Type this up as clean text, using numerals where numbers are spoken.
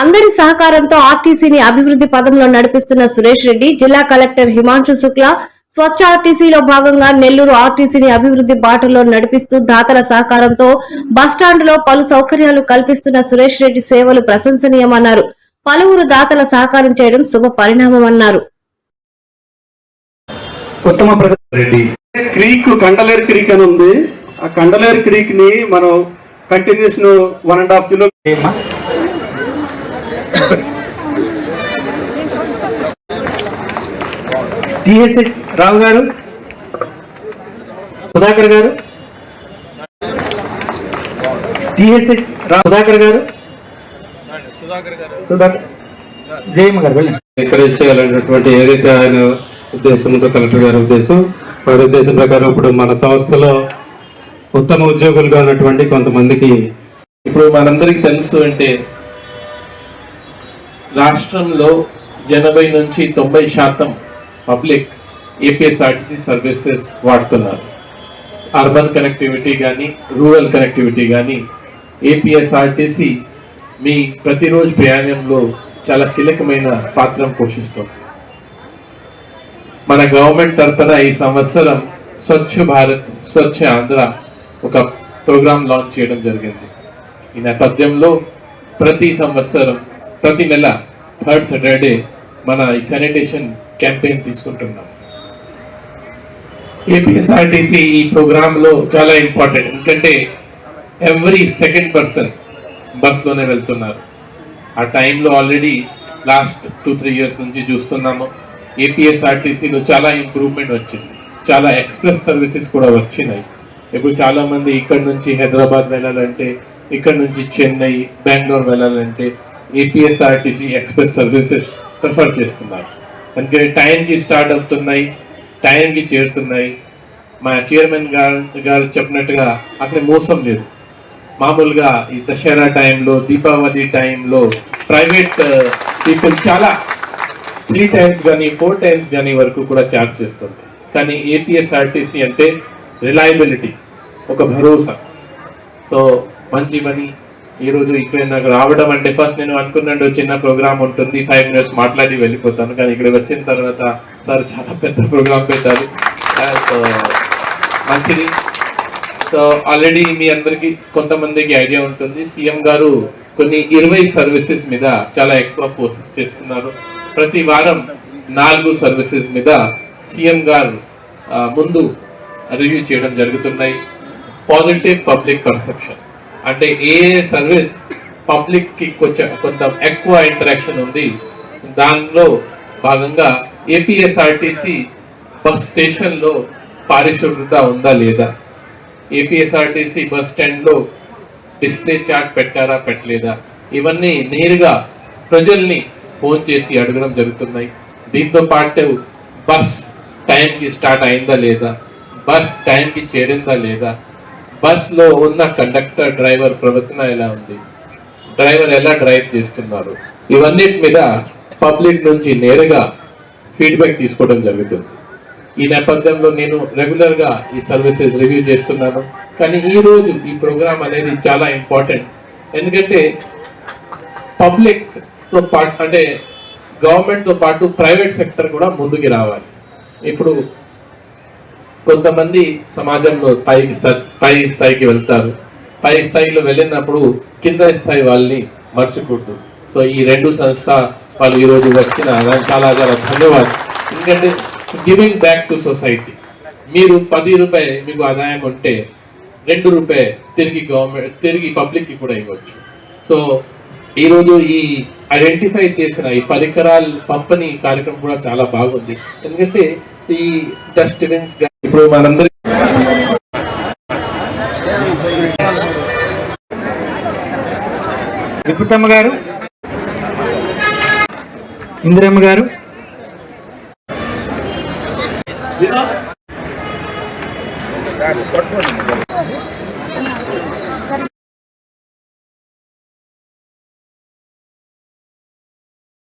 అందరి సహకారంతో ఆర్టీసీని అభివృద్ధి పదంలో నడిపిస్తున్న సురేష్ రెడ్డి, జిల్లా కలెక్టర్ హిమాంశు శుక్లా స్వచ్ఛ ఆర్టీసీలో భాగంగా నెల్లూరు ఆర్టీసీని అభివృద్ధి బాటలో నడిపిస్తూ దాతల సహకారంతో బస్టాండ్లో పలు సౌకర్యాలు కల్పిస్తున్న సురేష్ రెడ్డి సేవలు ప్రశంసనీయమన్నారు. పలువురు దాతల సహకారం చేయడం శుభ పరిణామమన్నారు. క్రీక్ కండలేరు క్రీక్ అని ఉంది. ఆ కండలేరు క్రీక్ ని మనం కంటిన్యూస్ 1.5 కిలో టిఎస్ఎస్ రావు గారు, సుధాకర్ గారు, టిఎస్ఎస్ సుధాకర్ గారు, జయమ్మ గారు ఎంకరేజ్ చేయాలనేటువంటి ఏదైతే ఆయన ఉద్దేశంతో కలెక్టర్ గారి ఉద్దేశం, వారి ఉద్దేశం ప్రకారం ఇప్పుడు మన సంస్థలో ఉత్తమ ఉద్యోగులుగా ఉన్నటువంటి కొంతమందికి ఇప్పుడు మనందరికి తెలుసు అంటే రాష్ట్రంలో 80 నుంచి 90% పబ్లిక్ ఏపీఎస్ఆర్టీసీ సర్వీసెస్ వాడుతున్నారు. అర్బన్ కనెక్టివిటీ కానీ రూరల్ కనెక్టివిటీ కానీ ఏపీఎస్ఆర్టీసీ మీ ప్రతిరోజు ప్రయాణంలో చాలా కీలకమైన పాత్ర పోషిస్తుంది. మన గవర్నమెంట్ తరఫున ఈ సంవత్సరం స్వచ్ఛ భారత్ స్వచ్ఛ ఆంధ్ర ఒక ప్రోగ్రాం లాంచ్ చేయడం జరిగింది. ఈ నేపథ్యంలో ప్రతి సంవత్సరం ప్రతి నెల 3rd Saturday మన ఈ శానిటేషన్ క్యాంపెయిన్ తీసుకుంటున్నాం. ఏపీఎస్ఆర్టీసీ ఈ ప్రోగ్రాంలో చాలా ఇంపార్టెంట్, ఎందుకంటే ఎవ్రీ సెకండ్ పర్సన్ బస్లోనే వెళ్తున్నారు. ఆ టైంలో ఆల్రెడీ లాస్ట్ 2-3 years నుంచి చూస్తున్నాము. ఏపీఎస్ఆర్టీసీలో చాలా ఇంప్రూవ్మెంట్ వచ్చింది, చాలా ఎక్స్ప్రెస్ సర్వీసెస్ కూడా వచ్చినాయి. ఇప్పుడు చాలా మంది ఇక్కడ నుంచి హైదరాబాద్ వెళ్ళాలంటే, ఇక్కడ నుంచి చెన్నై, బెంగళూరు వెళ్ళాలంటే ఏపీఎస్ఆర్టీసీ ఎక్స్ప్రెస్ సర్వీసెస్ ప్రిఫర్ చేస్తున్నారు. అందుకని టైంకి స్టార్ట్ అవుతున్నాయి, టైంకి చేరుతున్నాయి. మా చైర్మన్ గారు చెప్పినట్టుగా అక్కడ మోసం లేదు. మామూలుగా ఈ దసరా టైంలో, దీపావళి టైంలో ప్రైవేట్ పీపుల్ చాలా 3 times కానీ 4 times కానీ వరకు కూడా ఛార్జ్ చేస్తుంది. కానీ ఏపీఎస్ఆర్టీసీ అంటే రిలయబిలిటీ, ఒక భరోసా. సో మంచి మనీ ఈరోజు ఇక్కడ నాకు రావడం అంటే ఫస్ట్ నేను అనుకున్నాడు చిన్న ప్రోగ్రామ్ ఉంటుంది, 5 minutes మాట్లాడి వెళ్ళిపోతాను. కానీ ఇక్కడికి వచ్చిన తర్వాత సార్ చాలా పెద్ద ప్రోగ్రామ్ పెట్టారు. సో మంచిది. సో ఆల్రెడీ మీ అందరికీ కొంతమందికి ఐడియా ఉంటుంది, సీఎం గారు కొన్ని 20 సర్వీసెస్ మీద చాలా ఎక్కువ ఫోకస్ చేస్తున్నారు. ప్రతి వారం 4 సర్వీసెస్ మీద సీఎం గారు ముందు రివ్యూ చేయడం జరుగుతున్నాయి. పాజిటివ్ పబ్లిక్ పర్సెప్షన్ అంటే ఏ సర్వీస్ పబ్లిక్కి కొంత ఎక్కువ ఇంటరాక్షన్ ఉంది, దానిలో భాగంగా ఏపీఎస్ఆర్టీసీ బస్ స్టేషన్లో పారిశుభ్రత ఉందా లేదా, ఏపీఎస్ఆర్టీసీ బస్ స్టాండ్లో డిస్ప్లే చార్ట్ పెట్టారా పెట్టలేదా, ఇవన్నీ నేరుగా ప్రజల్ని ఫోన్ చేసి అడగడం జరుగుతున్నాయి. దీంతో పాటు బస్ టైంకి స్టార్ట్ అయిందా లేదా, బస్ టైంకి చేరిందా లేదా, బస్లో ఉన్న కండక్టర్ డ్రైవర్ ప్రవర్తన ఎలా ఉంది, డ్రైవర్ ఎలా డ్రైవ్ చేస్తున్నారు, ఇవన్నిటి మీద పబ్లిక్ నుంచి నేరుగా ఫీడ్బ్యాక్ తీసుకోవడం జరుగుతుంది. ఈ నేపథ్యంలో నేను రెగ్యులర్గా ఈ సర్వీసెస్ రివ్యూ చేస్తున్నాను. కానీ ఈరోజు ఈ ప్రోగ్రామ్ అనేది చాలా ఇంపార్టెంట్, ఎందుకంటే పబ్లిక్తో పాటు అంటే గవర్నమెంట్తో పాటు ప్రైవేట్ సెక్టర్ కూడా ముందుకు రావాలి. ఇప్పుడు కొంతమంది సమాజంలో పై స్థాయికి వెళ్తారు, పై స్థాయిలో వెళ్ళినప్పుడు కింద స్థాయి వాళ్ళని మర్చికూడదు. సో ఈ 2 సంస్థ వాళ్ళు ఈరోజు వచ్చిన చాలా చాలా ధన్యవాదాలు. ఎందుకంటే గివింగ్ బ్యాక్ టు సొసైటీ, మీరు 10 రూపాయలు మీకు ఆదాయం ఉంటే 2 రూపాయలు తిరిగి పబ్లిక్కి కూడా ఇవ్వచ్చు. సో ఈరోజు ఈ ఐడెంటిఫై చేసిన ఈ పరికరాల పంపిణీ కార్యక్రమం కూడా చాలా బాగుంది. ఎందుకంటే ఈ డస్ట్బిన్స్ ఇప్పుడు మనందరి రిపుతమ్మ గారు, ఇందిరమ్మ గారు, వినోద్